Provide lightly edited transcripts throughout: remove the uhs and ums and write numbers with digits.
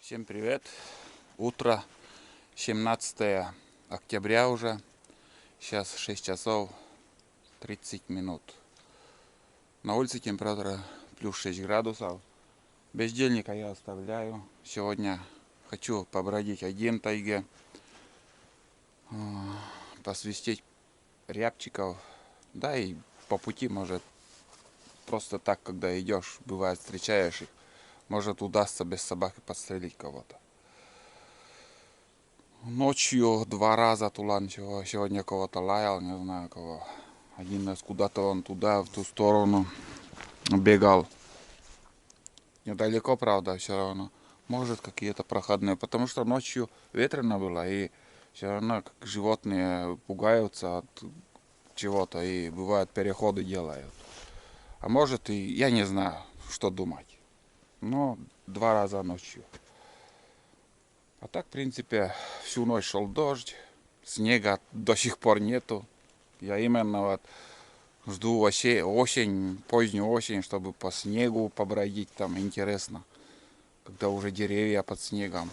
Всем привет! Утро 17 октября уже. Сейчас 6 часов 30 минут. На улице температура плюс 6 градусов. Бездельника я оставляю. Сегодня хочу побродить один в тайге. Посвистеть рябчиков. Да и по пути, может, просто так, когда идешь, бывает, встречаешь их. Может, удастся без собаки подстрелить кого-то. Ночью 2 раза тулан сегодня кого-то лаял, не знаю кого. Один раз куда-то он туда, в ту сторону бегал. Недалеко, правда, все равно. Может, какие-то проходные. Потому что ночью ветрено было, и все равно как животные пугаются от чего-то и бывают переходы делают. А может, и я не знаю, что думать. Но 2 раза ночью. А так, в принципе, всю ночь шел дождь, снега до сих пор нету. Я именно вот жду осень, позднюю осень, чтобы по снегу побродить там, интересно. Когда уже деревья под снегом.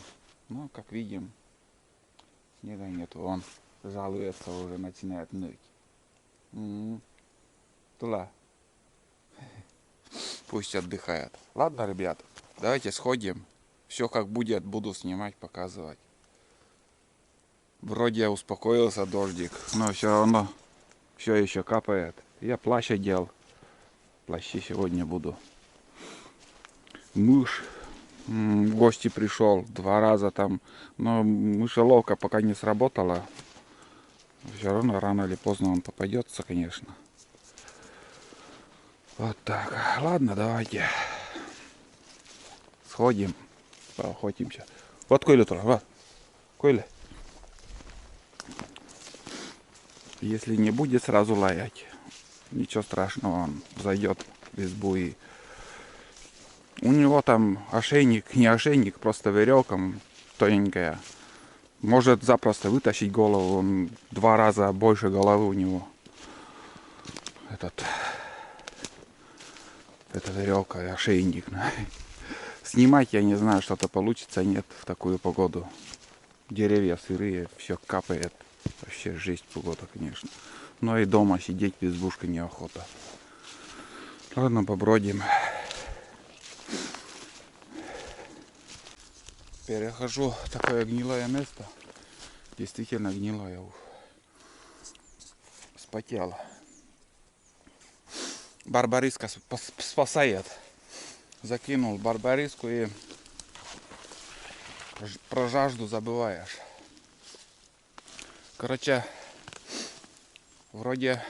Ну, как видим, снега нету. Он жалуется, уже начинает ныть. Туда. Пусть отдыхает. Ладно, ребят, давайте сходим. Все как будет, буду снимать, показывать. Вроде я успокоился, дождик, но все равно все еще капает. Я плащ одел. В плаще сегодня буду. Мышь в гости пришел 2 раза там, но мышеловка пока не сработала. Все равно рано или поздно он попадется, конечно. Вот так. Ладно, давайте сходим, поохотимся. Вот Коля туда, вот. Коля. Если не будет сразу лаять, ничего страшного, он зайдет в избу. И у него там ошейник, не ошейник, просто веревка тоненькая. Может запросто вытащить голову, он 2 раза больше головы у него. Эта веревка и ошейник. Снимать я не знаю, что-то получится, нет в такую погоду. Деревья сырые, все капает. Вообще жесть погода, конечно. Но и дома сидеть без избушки неохота. Ладно, побродим. Перехожу в такое гнилое место. Действительно гнилое. Спотело. Барбариска спасает. Закинул барбариску и про жажду забываешь. Короче, вроде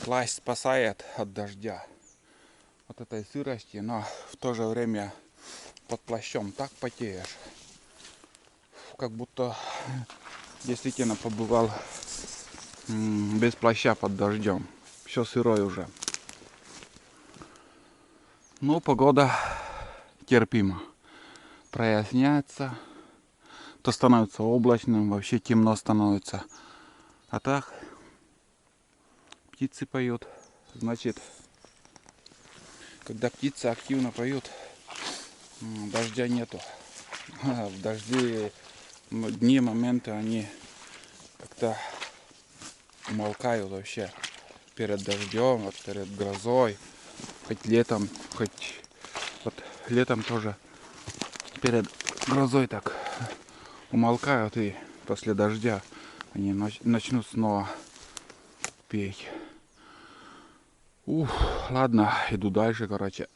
плащ спасает от дождя, от этой сырости, но в то же время под плащом так потеешь, как будто действительно побывал без плаща под дождем. Все сырой уже. Но погода терпима. Проясняется, то становится облачным, вообще темно становится. А так птицы поют. Значит, когда птицы активно поют, дождя нету. В дожди дни, моменты, они как-то умолкают вообще перед дождем, вот перед грозой. Хоть летом, хоть вот летом тоже перед грозой так умолкают, и после дождя они начнут снова петь. Ладно, иду дальше, короче.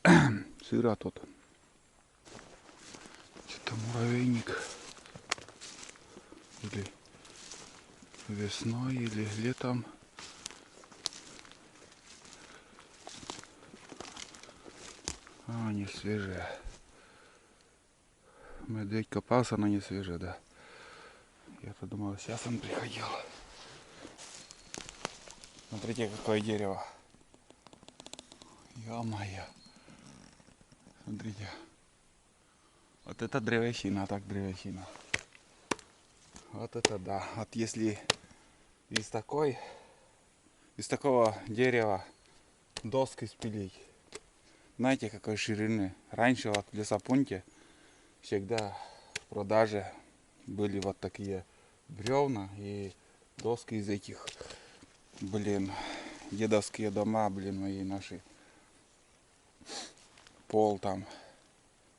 Сыро тут. Что-то муравейник. Или весной, или летом. Не свежие. Медведь копался, но не свежие, да. Я-то думал, сейчас он приходил. Смотрите, какое дерево. Ё-моё. Смотрите. Вот это древесина, так древесина. Вот это да. Вот если из такого дерева доски спилить. Знаете, какой ширины? Раньше вот в лесопункте всегда в продаже были вот такие бревна и доски из этих, блин, дедовские дома, блин, мои наши. Пол там,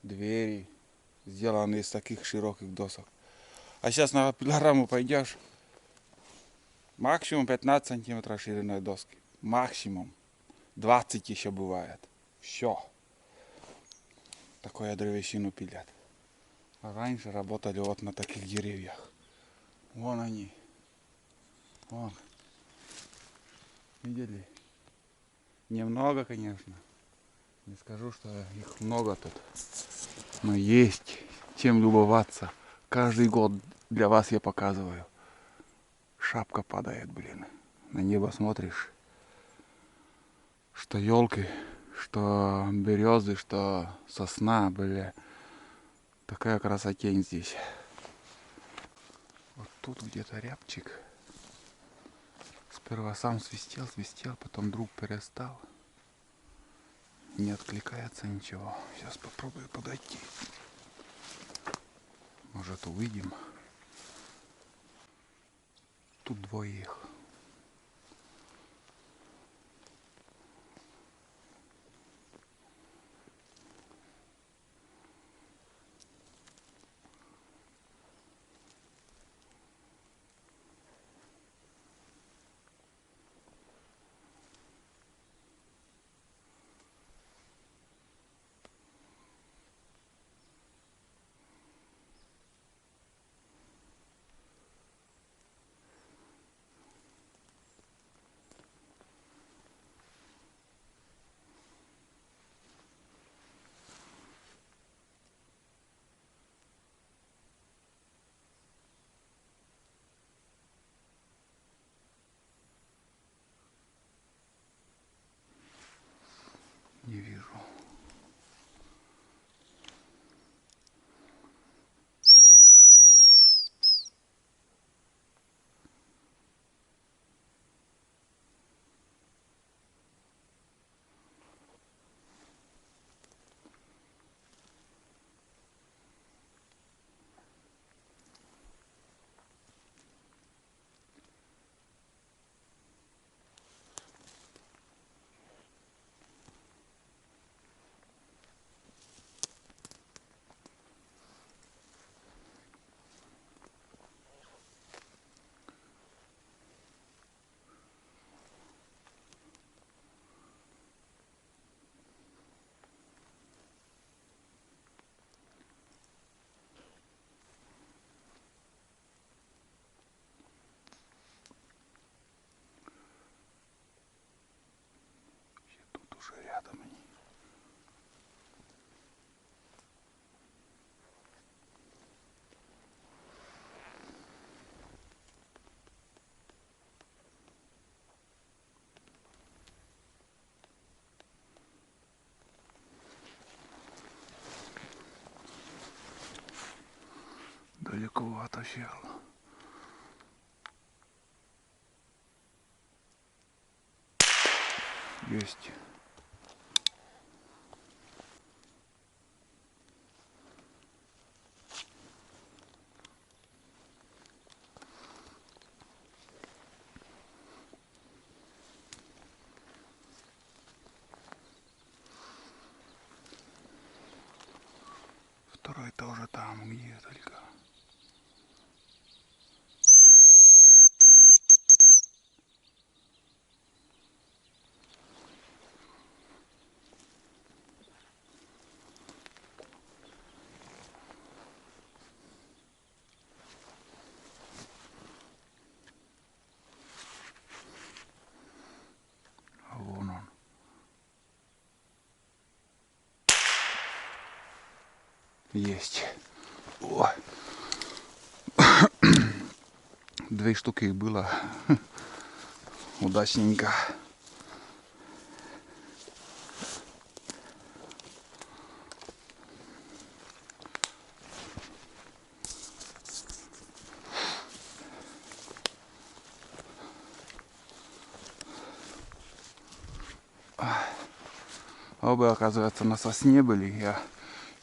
двери сделаны из таких широких досок. А сейчас на пилораму пойдешь, максимум 15 сантиметров шириной доски. Максимум. 20 еще бывает. Все. Такое древесину пилят. А раньше работали вот на таких деревьях. Вон они. Вон. Видели? Немного, конечно. Не скажу, что их много тут. Но есть чем любоваться. Каждый год для вас я показываю. Шапка падает, блин. На небо смотришь. Что елки, что березы, что сосна, бля. Такая красотень здесь. Вот тут где-то рябчик. Сперва сам свистел, потом вдруг перестал. Не откликается ничего. Сейчас попробую подойти. Может, увидим. Тут двое их. Не вижу. Тут уже рядом они. Далековато сел. Есть. Второй тоже там, где только. А вон он. Есть. О. Две штуки их было. Удачненько. Оба, оказывается, на сосне были. Я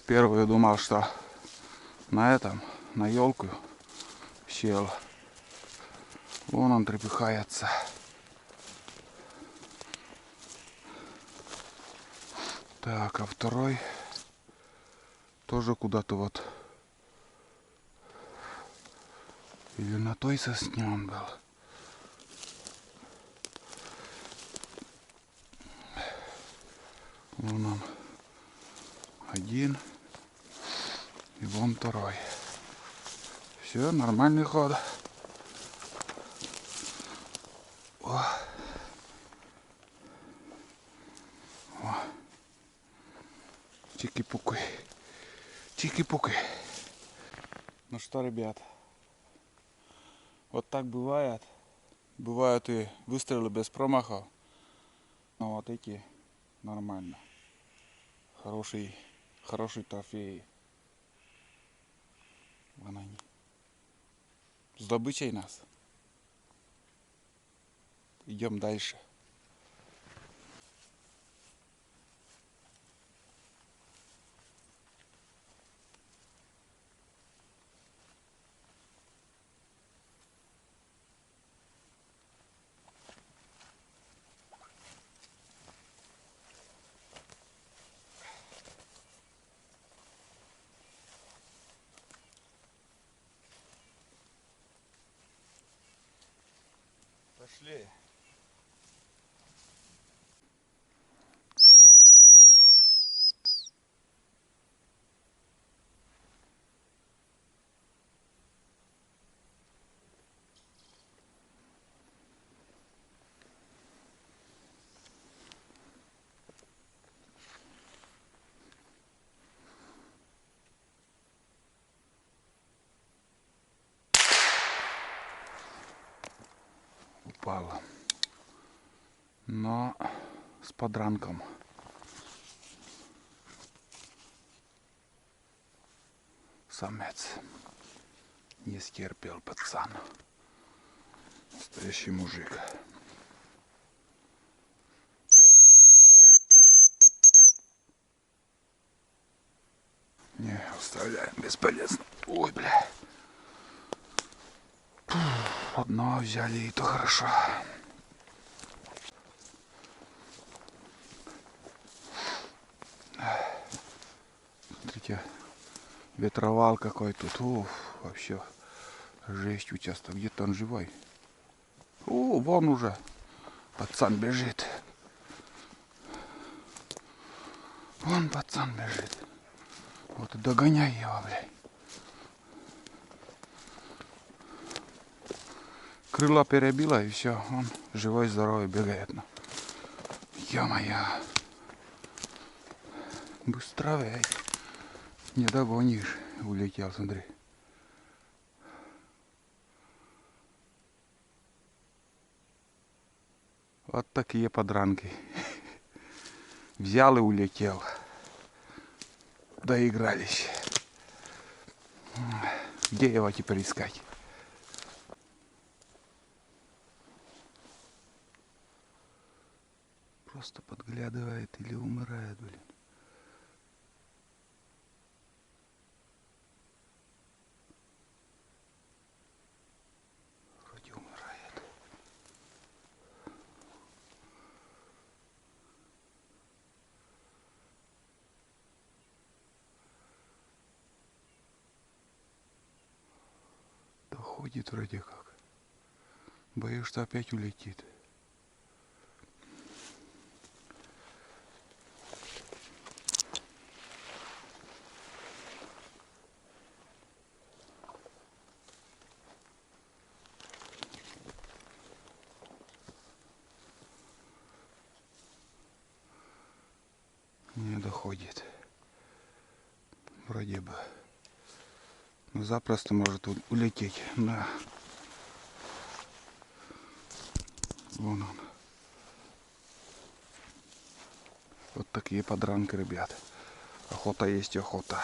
первую думал, что на этом, на елку сел. Вон он трепыхается. Так, а второй тоже куда-то вот. Или на той сосне он был. Вон он один. И вон второй. Все, нормальный ход. О. О. Чики-пуки. Чики-пуки. Ну что, ребят, вот так бывает. Бывают и выстрелы без промахов. Но вот эти нормально. Хороший трофей. Вон они. С добычей нас. Идем дальше. Пошли. Упала. Но с подранком. Самец. Не стерпел пацан. Настоящий мужик. Не, оставляем, бесполезно. Ой, бля. Одно взяли, и то хорошо. Смотрите, ветровал какой тут. Уф, вообще жесть участок. Где-то он живой. О, вон уже пацан бежит. Вон пацан бежит. Вот и догоняй его, блядь. Крыло перебило, и все, он живой, здоровый бегает. Ну. Ё-моё. Быстро, эй. Не догонишь. Улетел, смотри. Вот такие подранки. Взял и улетел. Доигрались. Где его теперь искать? Просто подглядывает или умирает, блин. Вроде умирает. Доходит вроде как. Боюсь, что опять улетит. Не доходит. Вроде бы. Но запросто может улететь. Да. Вон он. Вот такие подранки, ребят. Охота есть охота.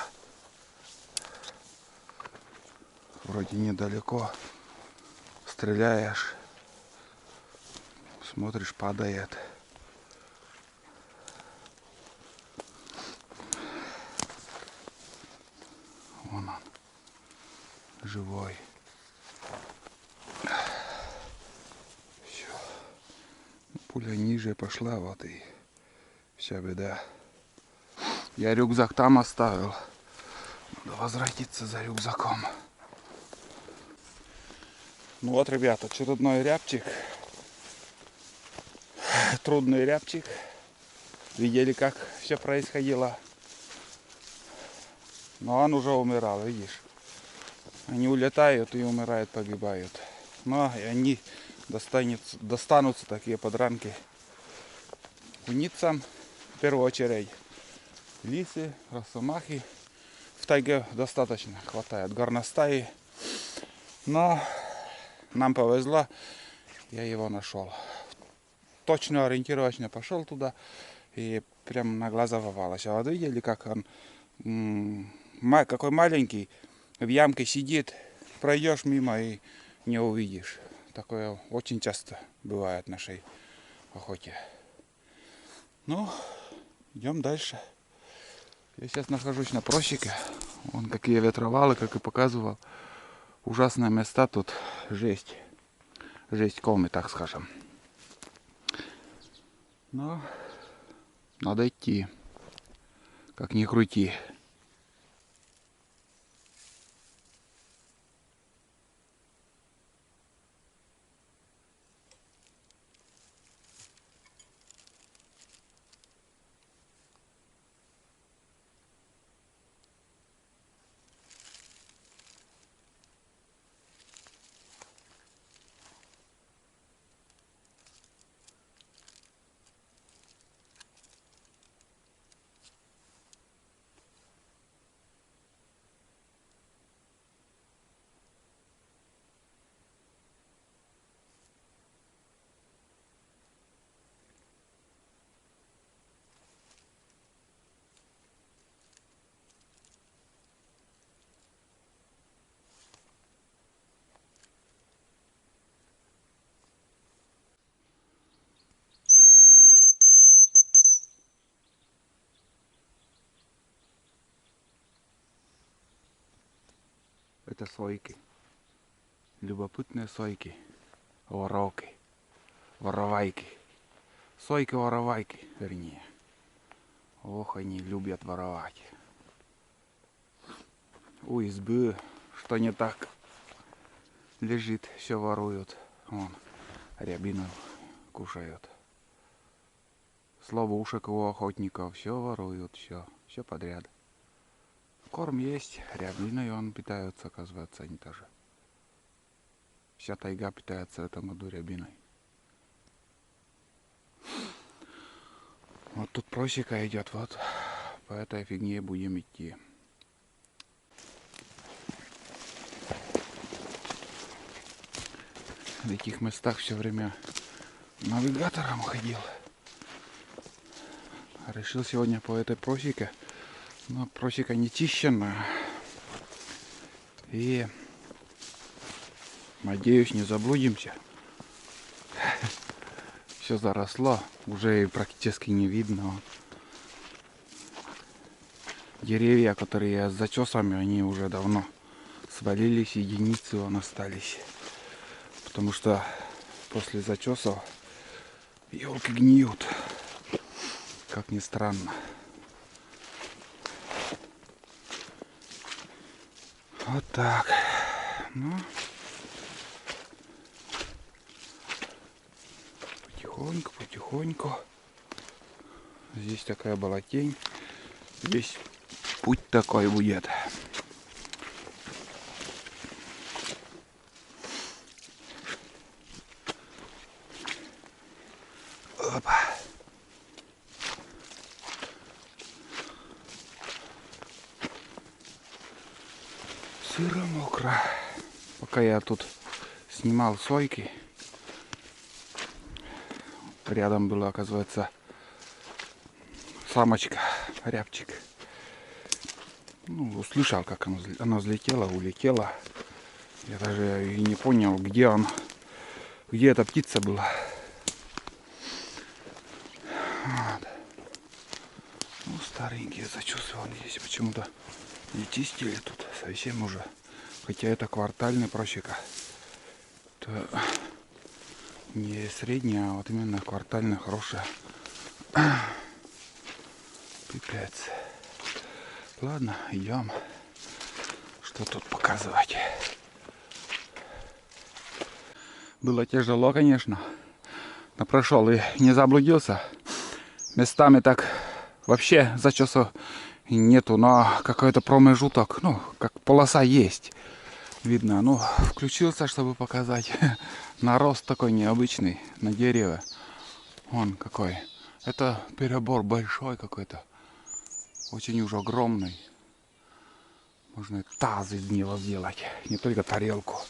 Вроде недалеко. Стреляешь. Смотришь, падает. Вон он. живой. Все. Пуля ниже пошла, вот и вся беда. Я рюкзак там оставил. Надо возвратиться за рюкзаком. Ну вот, ребят, очередной рябчик. Трудный рябчик. Видели, как все происходило. Но он уже умирал, видишь. Они улетают и умирают, погибают. Но и они достанутся такие подранки куницам в первую очередь. Лисы, росомахи. В тайге достаточно хватает горностаи. Но нам повезло, я его нашел. Точно ориентировочно пошел туда и прям на глаза попалось. А вот видели, как он какой маленький, в ямке сидит, пройдешь мимо и не увидишь. Такое очень часто бывает в нашей охоте. Ну, идем дальше. Я сейчас нахожусь на просеке. Вон какие ветровалы, как и показывал. Ужасные места тут, жесть. Жесть комы, так скажем. Но надо идти, как ни крути. Это сойки. Любопытные сойки. Воровки. Воровайки. Сойки-воровайки, вернее. Ох, они любят воровать. У избы, что не так, лежит, все воруют. Вон, рябину кушают. Слабушек у охотников, все воруют, все подряд. Корм есть, рябиной он питается, оказывается, они тоже. Вся тайга питается в этом году рябиной. Вот тут просека идет, вот по этой фигне будем идти. В этих местах все время навигатором ходил. Решил сегодня по этой просеке. Но просека не чищенная. И надеюсь, не заблудимся. Все заросло, уже и практически не видно. Деревья, которые с зачесами, они уже давно свалились, единицы вон остались. Потому что после зачесов елки гниют. Как ни странно. Вот так. Ну, потихоньку, потихоньку. Здесь такая была тень. Здесь путь такой будет. Опа. Сыро, мокро. Пока я тут снимал сойки, рядом была, оказывается, самочка, рябчик. Ну, услышал, как она взлетела, улетела. Я даже и не понял, где он, где эта птица была. Вот. Ну, старенькие зачесы вон здесь почему-то не чистили тут совсем уже. Хотя это квартальная просека. Это не средняя, а вот именно квартальная, хорошая. Пипец. Ладно, идем. Что тут показывать? Было тяжело, конечно. Но прошел и не заблудился. Местами так вообще зачесов нету, но какой-то промежуток, ну, как полоса есть. Видно, ну, включился, чтобы показать. Нарост такой необычный на дерево. Вон какой. Это перебор большой какой-то. Очень уж огромный. Можно и таз из него сделать, не только тарелку.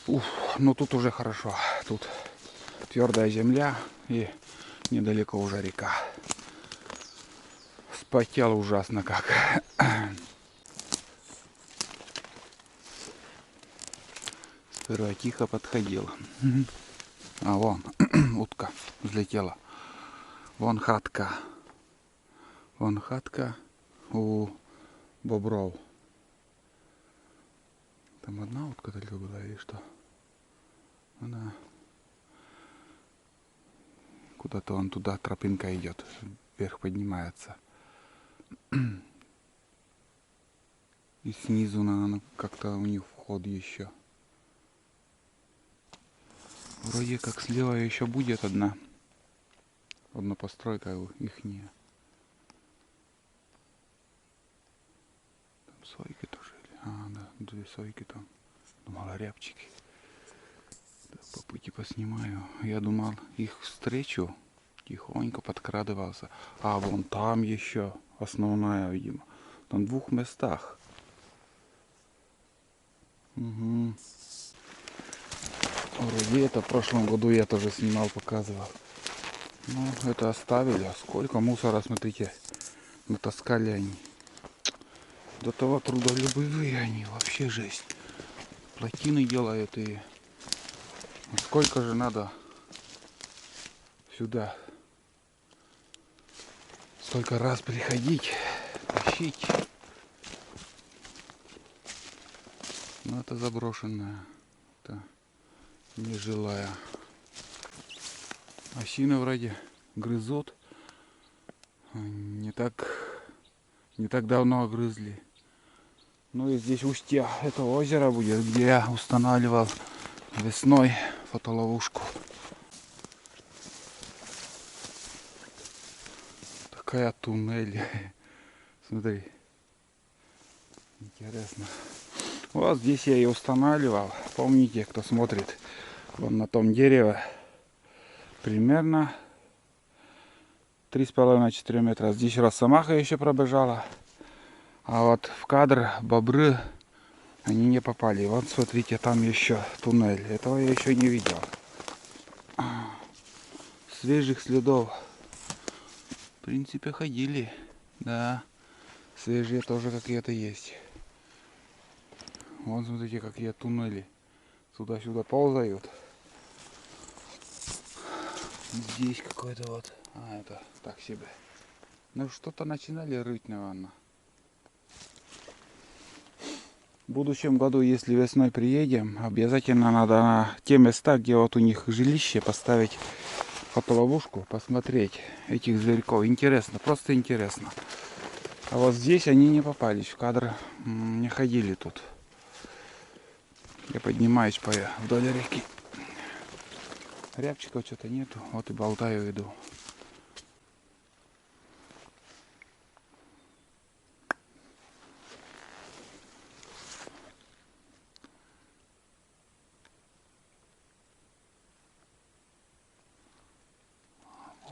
Уф, ну тут уже хорошо. Тут твердая земля и недалеко уже река. Спотел ужасно как. Сперва тихо подходил. А вон, утка взлетела. Вон хатка. Вон хатка у бобров. Там одна утка только была или что? Она... Куда-то он туда тропинка идет. Вверх поднимается. И снизу, наверное, как-то у них вход еще. Вроде как слева еще будет одна постройка ихняя. Там сойки тоже. А, да, две сойки там. Думал, рябчики. Так, по пути поснимаю. Я думал, их встречу. Тихонько подкрадывался. А вон там еще основная, видимо. Там в двух местах. Угу. Вроде это в прошлом году я тоже снимал, показывал. Ну, это оставили. А сколько мусора, смотрите, натаскали они. До того трудолюбивые они, вообще жесть. Плотины делают и... Сколько же надо сюда столько раз приходить, тащить. Но это заброшенная, это нежилая. Осины вроде грызут. Не так давно грызли. Ну и здесь устье этого озера будет, где я устанавливал весной фотоловушку. Такая туннель. Смотри. Интересно. Вот здесь я и устанавливал. Помните, кто смотрит, вон на том дереве. Примерно 3,5-4 метра. Здесь росомаха еще пробежала. А вот в кадр бобры, они не попали. Вот смотрите, там еще туннель. Этого я еще не видел. Свежих следов. В принципе, ходили. Да. Свежие тоже какие-то есть. Вон смотрите, какие туннели. Туда-сюда ползают. Здесь какой-то вот. А, это так себе. Ну что-то начинали рыть, наверное. В будущем году, если весной приедем, обязательно надо на те места, где вот у них жилище, поставить фотоловушку, посмотреть этих зверьков. Интересно, просто интересно. А вот здесь они не попались в кадр, не ходили тут. Я поднимаюсь вдоль реки. Рябчиков что-то нету, вот и болтаю, иду.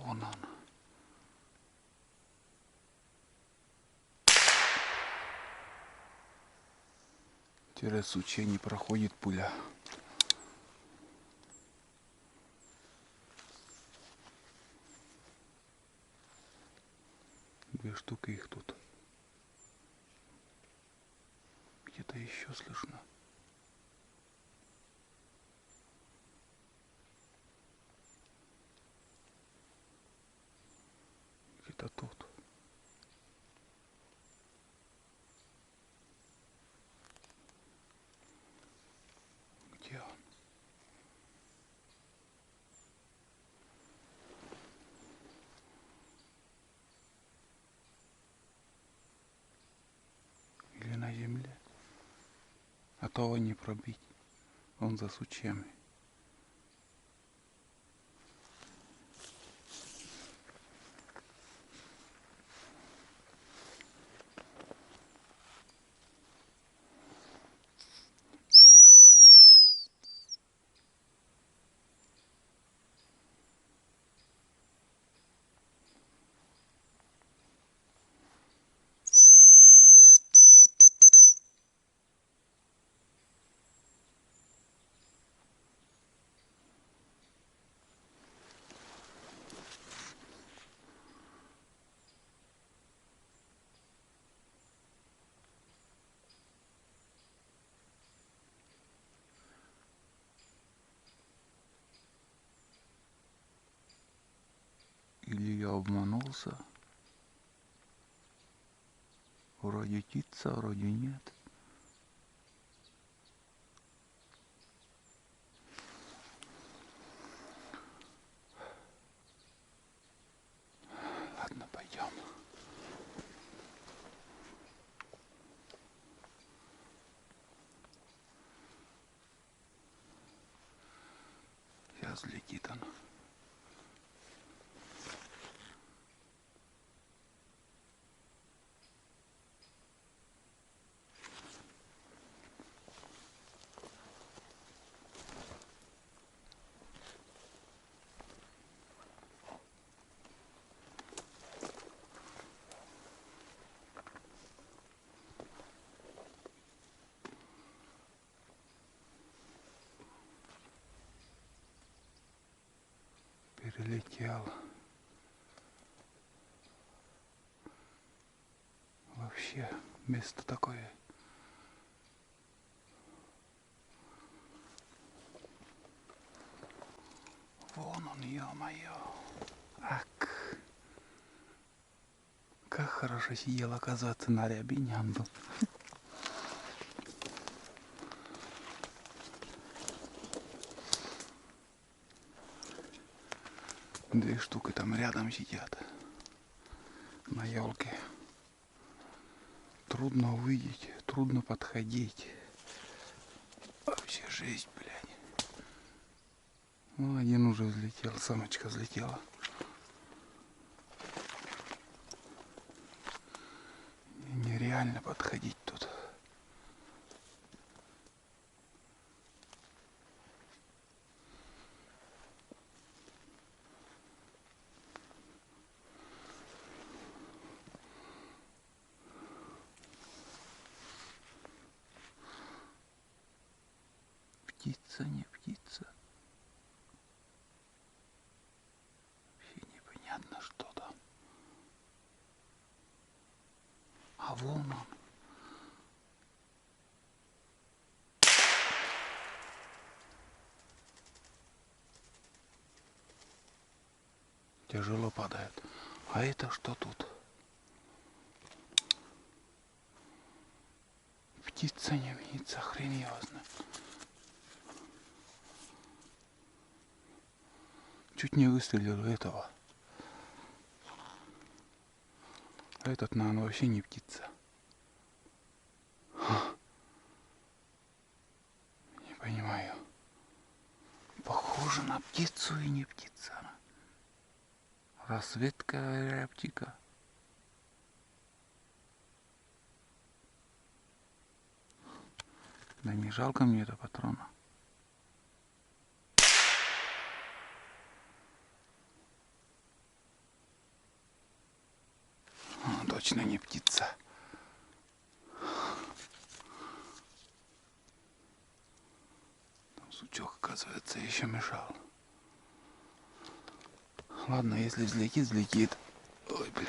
Вон он. Через сучей не проходит пуля. Две штуки их тут. Где-то еще слышно. Где-то тут. земле. А того не пробить. Он за сучьями. Или я обманулся? Вроде птица, вроде нет. Ладно, пойдем. Сейчас летит он. Перелетел. Вообще место такое. Вон он, ё-моё. Ак. Как хорошо сидел, оказывается, на рябине он был. Две штуки там рядом сидят. На елке. Трудно увидеть, трудно подходить. Вообще жизнь, блядь. Ну, один уже взлетел, самочка взлетела. Нереально подходить тут. Птица, не птица. Вообще непонятно, что там. А вон он. Тяжело падает. А это что тут? Птица, не птица, хрен его знает. Чуть не выстрелил этого. А этот, наверное, вообще не птица. Не понимаю. Похоже на птицу и не птица. Разведка птика. Да не жалко мне это патрона. Точно не птица. Там сучок, оказывается, еще мешал. Ладно, если взлетит, взлетит. Ой, бля.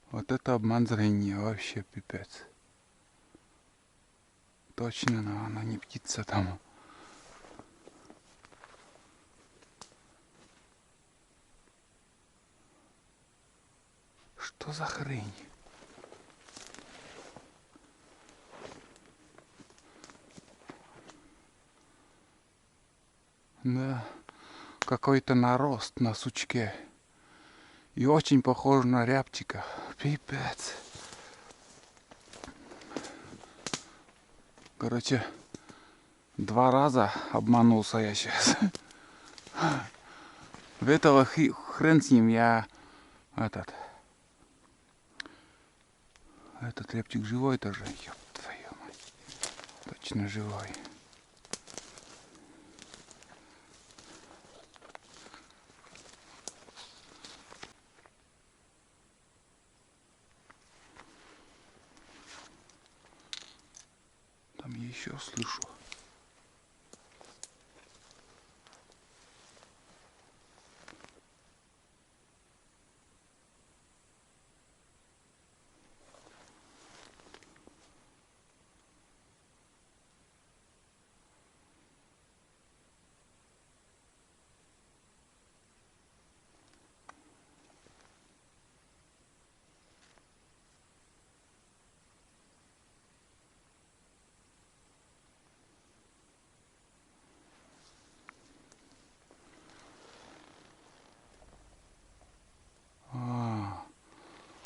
Вот это обман зрения, вообще пипец. Точно, но она не птица там. Что за хрень? Да, какой-то нарост на сучке. И очень похож на рябчика. Пипец. Короче, 2 раза обманулся я сейчас. В этого хрен с ним я этот рябчик живой тоже. Ёб твою мать. Точно живой. Там я еще слышу.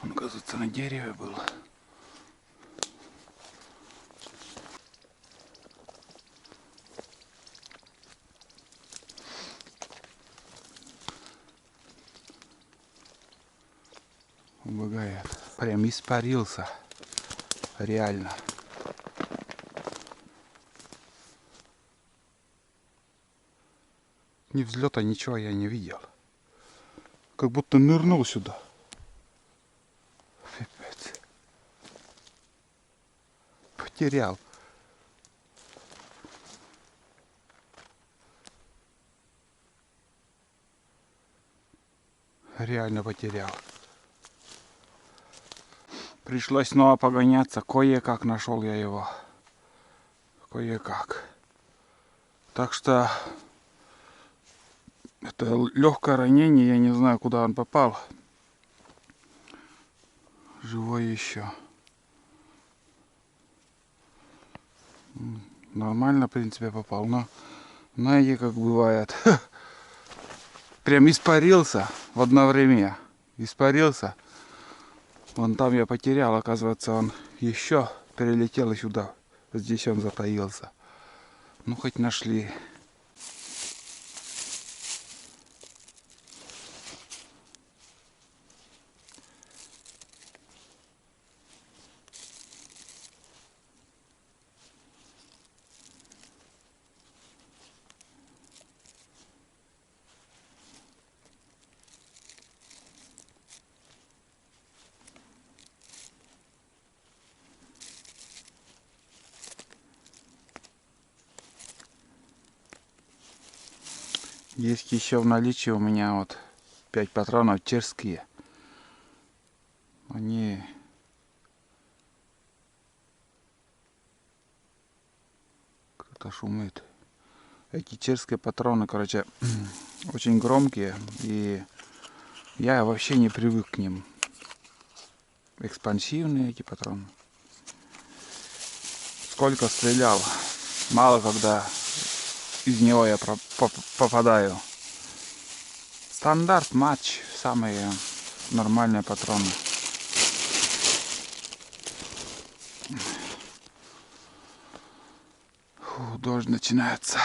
Он, кажется, на дереве был. Убегает. Прям испарился. Реально. Ни взлета, ничего я не видел. Как будто нырнул сюда. Пипец. Потерял. Реально потерял. Пришлось снова погоняться. Кое-как нашел я его. Кое-как. Так что это легкое ранение. Я не знаю, куда он попал. Живой еще. Нормально, в принципе, попал. Но знаете, как бывает. Прям испарился в одно время. Испарился. Вон там я потерял. Оказывается, он еще перелетел сюда. Здесь он затаился. Ну, хоть нашли. Есть еще в наличии у меня вот 5 патронов чешские. Они кто-то шумит. Эти чешские патроны, короче, очень громкие. И я вообще не привык к ним. Экспансивные эти патроны. Сколько стрелял. Мало когда из него я попадаю. Стандарт, матч, самые нормальные патроны. Фу, дождь начинается.